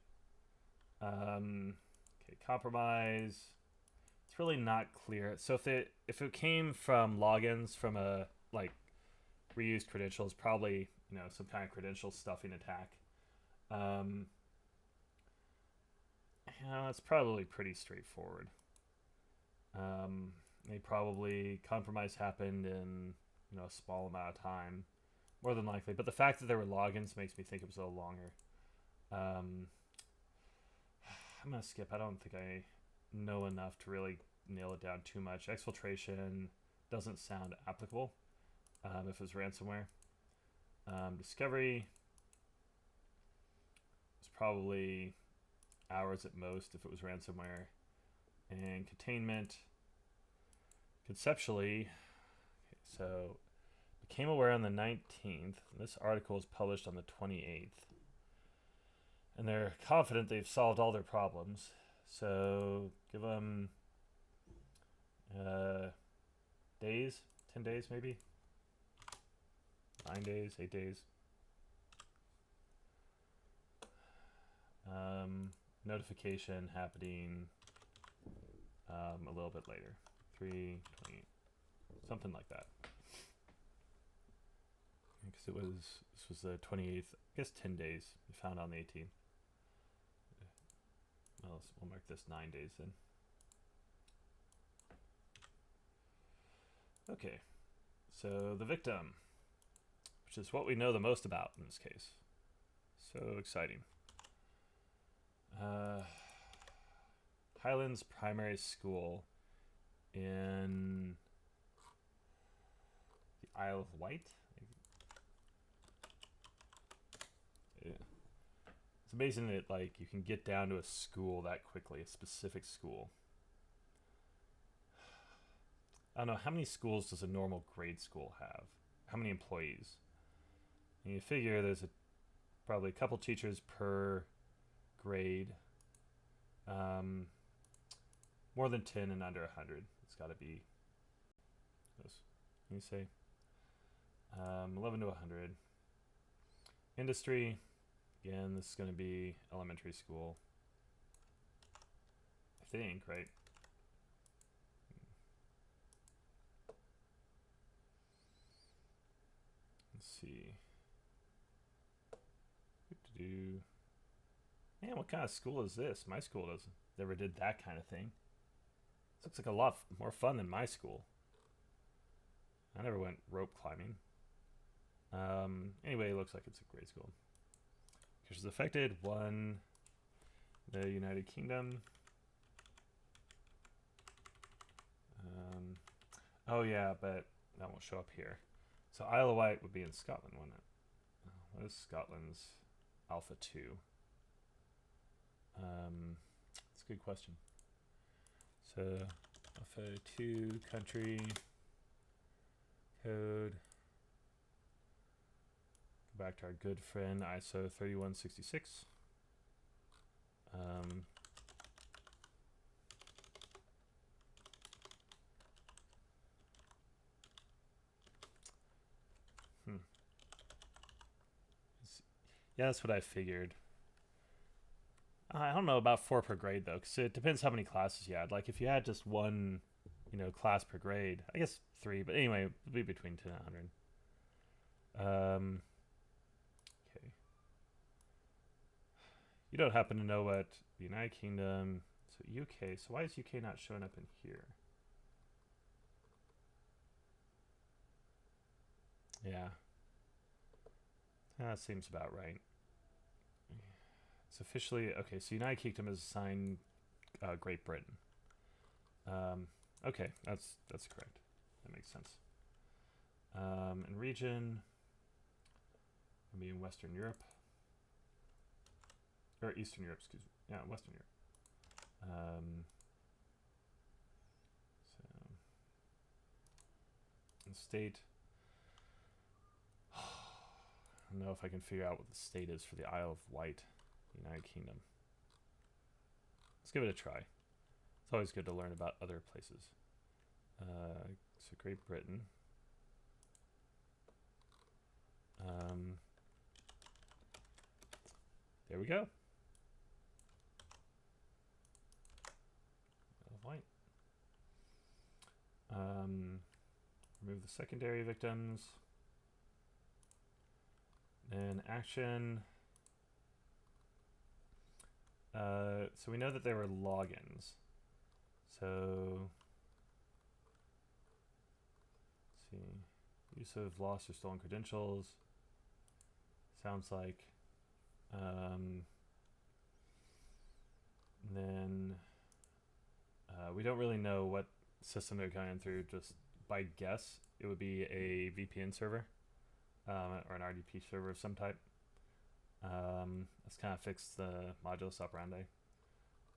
Okay, compromise. It's really not clear. So if it came from logins from a like reused credentials, probably some kind of credential stuffing attack. It's probably pretty straightforward. They probably compromise happened in a small amount of time, more than likely. But the fact that there were logins makes me think it was a little longer. I'm gonna skip. I don't think I know enough to really nail it down too much. Exfiltration doesn't sound applicable if it was ransomware. Discovery is probably hours at most if it was ransomware. And containment, conceptually, okay, so became aware on the 19th. This article was published on the 28th. And they're confident they've solved all their problems. So give them days, 10 days maybe, 9 days, 8 days. Notification happening a little bit later, 3:20, something like that. Because this was the 28th, I guess 10 days. We found on the 18th. Well, we'll mark this 9 days then. Okay, so the victim, which is what we know the most about in this case. So exciting. Highlands Primary School in the Isle of Wight. Yeah. It's amazing that you can get down to a school that quickly, a specific school. I don't know, how many schools does a normal grade school have? How many employees? And you figure there's probably a couple teachers per grade. More than 10 and under 100. It's got to be, can you say? 11 to 100. Industry, again, this is going to be elementary school. I think, right? Let's see. Man, what kind of school is this? My school never did that kind of thing. This looks like a lot more fun than my school. I never went rope climbing. Anyway, it looks like it's a great school. Cases affected, 1, the United Kingdom. Oh yeah, but that won't show up here. So Isle of Wight would be in Scotland, wouldn't it? What is Scotland's Alpha 2? That's a good question. So Alpha 2 country code. Go back to our good friend ISO 3166. Yeah, that's what I figured. I don't know about 4 per grade though, because it depends how many classes you had. Like if you had just one, class per grade, I guess 3. But anyway, it would be between 10 and 100. Okay. You don't happen to know what the United Kingdom, so UK. So why is UK not showing up in here? Yeah. That seems about right. It's officially okay. So United Kingdom is assigned Great Britain. Okay, that's correct. That makes sense. And region would be in Western Europe or Eastern Europe. Excuse me. Yeah, Western Europe. So, state. don't know if I can figure out what the state is for the Isle of Wight, United Kingdom. Let's give it a try. It's always good to learn about other places. So Great Britain. There we go. Isle of Wight. Remove the secondary victims. Then action. So we know that there were logins. So let's see. Use of lost or stolen credentials. Sounds like. Then we don't really know what system they're going through. Just by guess, it would be a VPN server or an RDP server of some type. Let's kind of fix the modulus operandi.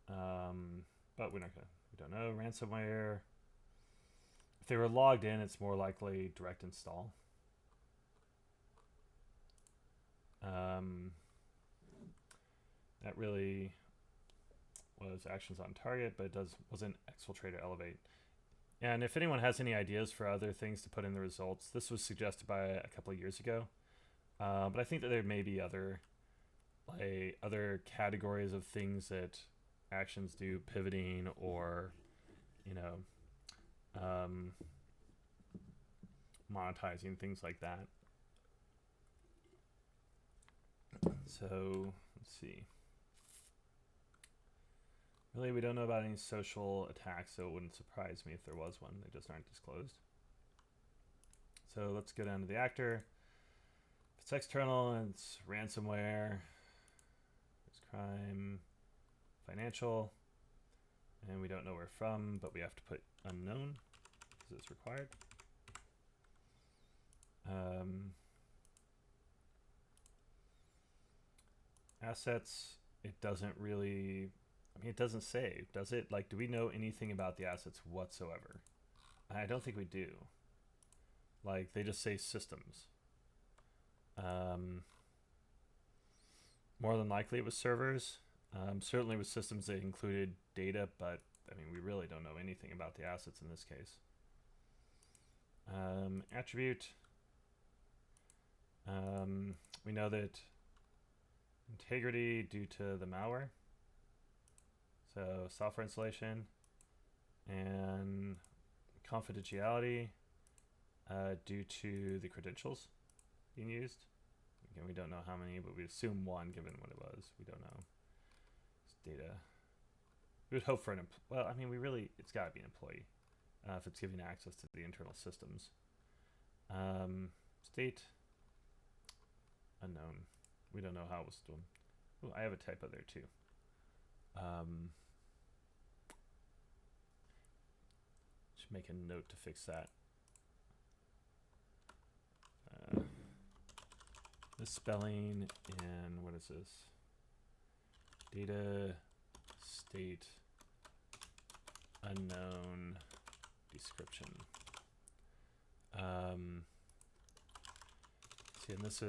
But we don't know. Ransomware. If they were logged in, it's more likely direct install. That really was actions on target, but it wasn't exfiltrate or elevate. And if anyone has any ideas for other things to put in the results, this was suggested by a couple of years ago. But I think that there may be other categories of things that actions do, pivoting or, monetizing, things like that. So let's see. Really, we don't know about any social attacks, so it wouldn't surprise me if there was one. They just aren't disclosed. So let's go down to the actor. If it's external and it's ransomware, it's crime, financial, and we don't know where from, but we have to put unknown because it's required. Assets, it doesn't really, it doesn't say, does it? Like, do we know anything about the assets whatsoever? I don't think we do. Like, they just say systems. More than likely it was servers. Certainly with systems that included data, but we really don't know anything about the assets in this case. Attribute. We know that integrity due to the malware. So software installation and confidentiality due to the credentials being used. Again, we don't know how many, but we assume one given what it was. We don't know. It's data. We would hope for an it's got to be an employee if it's giving access to the internal systems. State unknown. We don't know how it was done. Oh, I have a typo there too. Should make a note to fix that. Misspelling and what is this? Data state unknown description. See, and this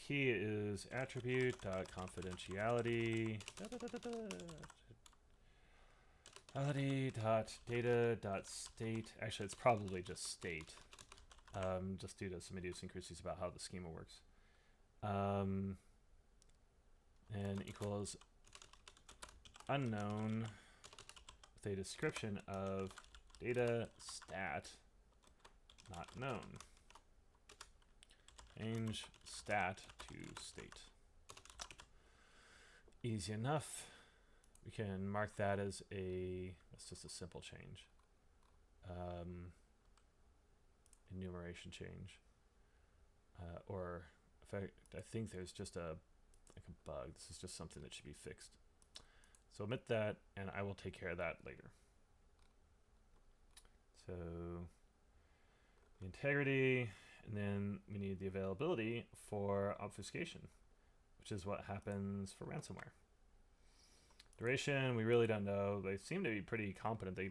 key is attribute dot confidentiality dot data dot state. Actually, it's probably just state, just due to some idiosyncrasies about how the schema works. And equals unknown with a description of data stat not known. Change stat to state. Easy enough. We can mark that as that's just a simple change. Enumeration change. Or in fact, I think there's just a bug. This is just something that should be fixed. So omit that, and I will take care of that later. So the integrity, and then we need the availability for obfuscation, which is what happens for ransomware. Duration, we really don't know. They seem to be pretty competent. They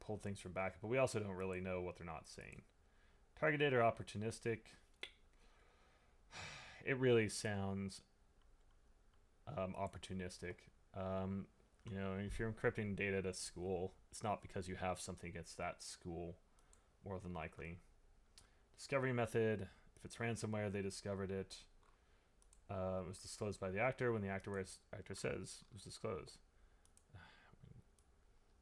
pulled things from backup, but we also don't really know what they're not saying. Targeted or opportunistic. it really sounds opportunistic. You know, if you're encrypting data at a school, it's not because you have something against that school, more than likely. Discovery method, if it's ransomware, they discovered it. It was disclosed by the actor when the actor says it was disclosed.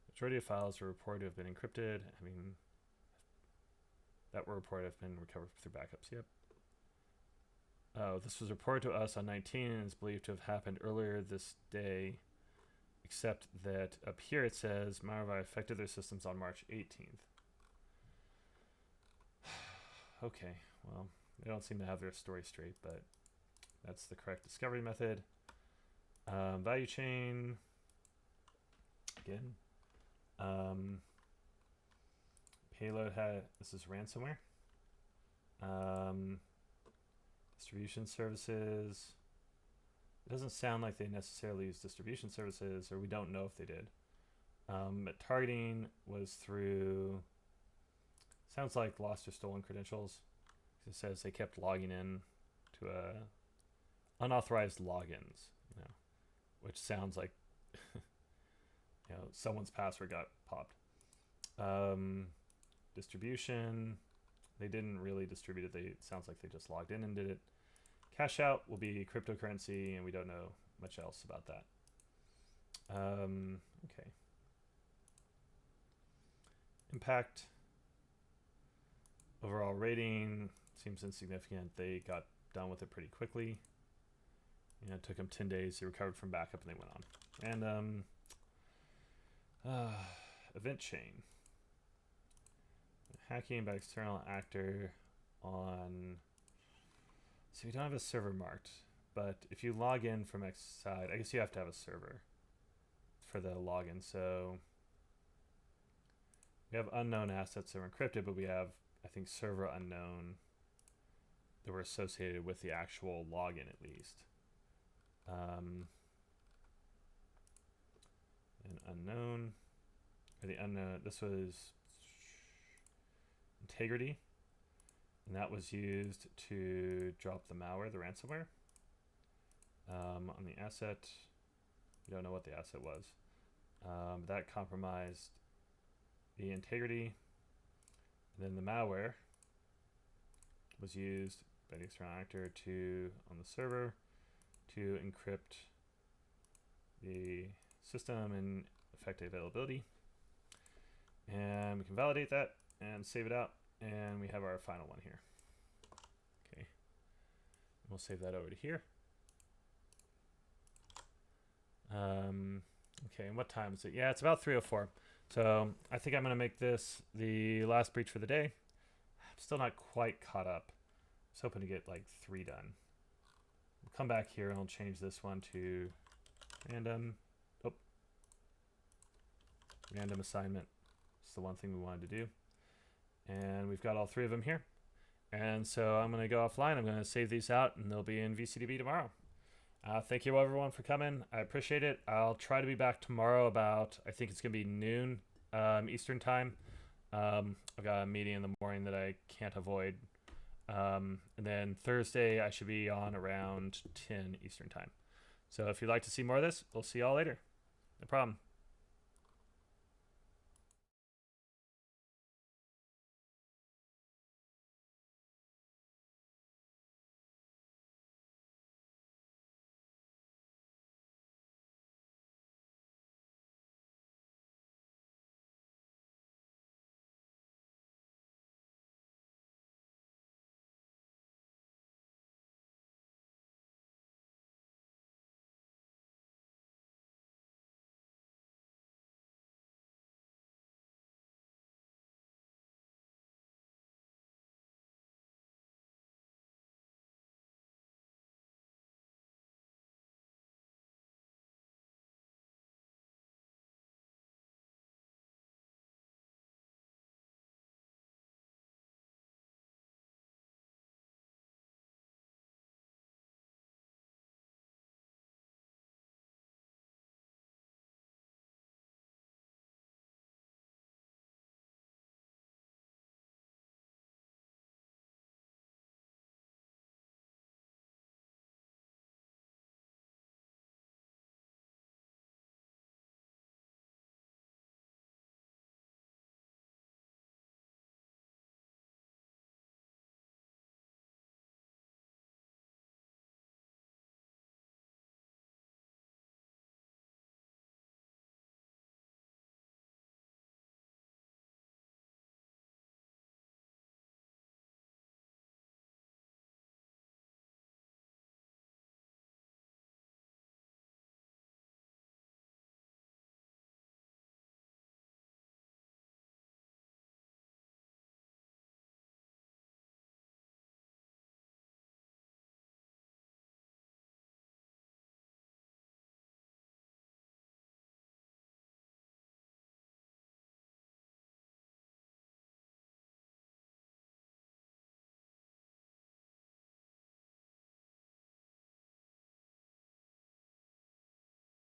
Majority of files were reported to have been encrypted. I mean, that were reported have been recovered through backups. Yep. Oh, this was reported to us on 19 and is believed to have happened earlier this day, except that up here it says malware affected their systems on March 18th. Okay, well, they don't seem to have their story straight, but that's the correct discovery method. Value chain, again. Payload this is ransomware. Distribution services. It doesn't sound like they necessarily use distribution services, or we don't know if they did. But targeting was through, sounds like lost or stolen credentials. It says they kept logging in to unauthorized logins, you know, which sounds like you know, someone's password got popped. Distribution, they didn't really distribute it. It sounds like they just logged in and did it. Cash out will be cryptocurrency, and we don't know much else about that. Okay. Impact. Overall rating seems insignificant. They got done with it pretty quickly. You know, it took them 10 days. They recovered from backup and they went on. And event chain. Hacking by external actor on. So we don't have a server marked, but if you log in from X side, I guess you have to have a server for the login. So we have unknown assets that are encrypted, but we have, I think, server unknown that were associated with the actual login at least. And unknown, or the unknown, this was integrity, and that was used to drop the malware, the ransomware. On the asset, we don't know what the asset was. That compromised the integrity, and then the malware was used by the external actor to, on the server, to encrypt the system and affect availability. And we can validate that and save it out, and we have our final one here. Okay, we'll save that over to here. Okay, and what time is it? Yeah, it's about 3:04. So I think I'm going to make this the last breach for the day. I'm still not quite caught up. I was hoping to get like 3 done. We'll come back here and I'll change this one to random. Oh, random assignment. It's the one thing we wanted to do. And we've got all 3 of them here. And so I'm going to go offline. I'm going to save these out, and they'll be in VCDB tomorrow. Thank you everyone for coming. I appreciate it. I'll try to be back tomorrow about, I think it's going to be noon Eastern time. I've got a meeting in the morning that I can't avoid. And then Thursday I should be on around 10 Eastern time. So if you'd like to see more of this, we'll see y'all later. No problem.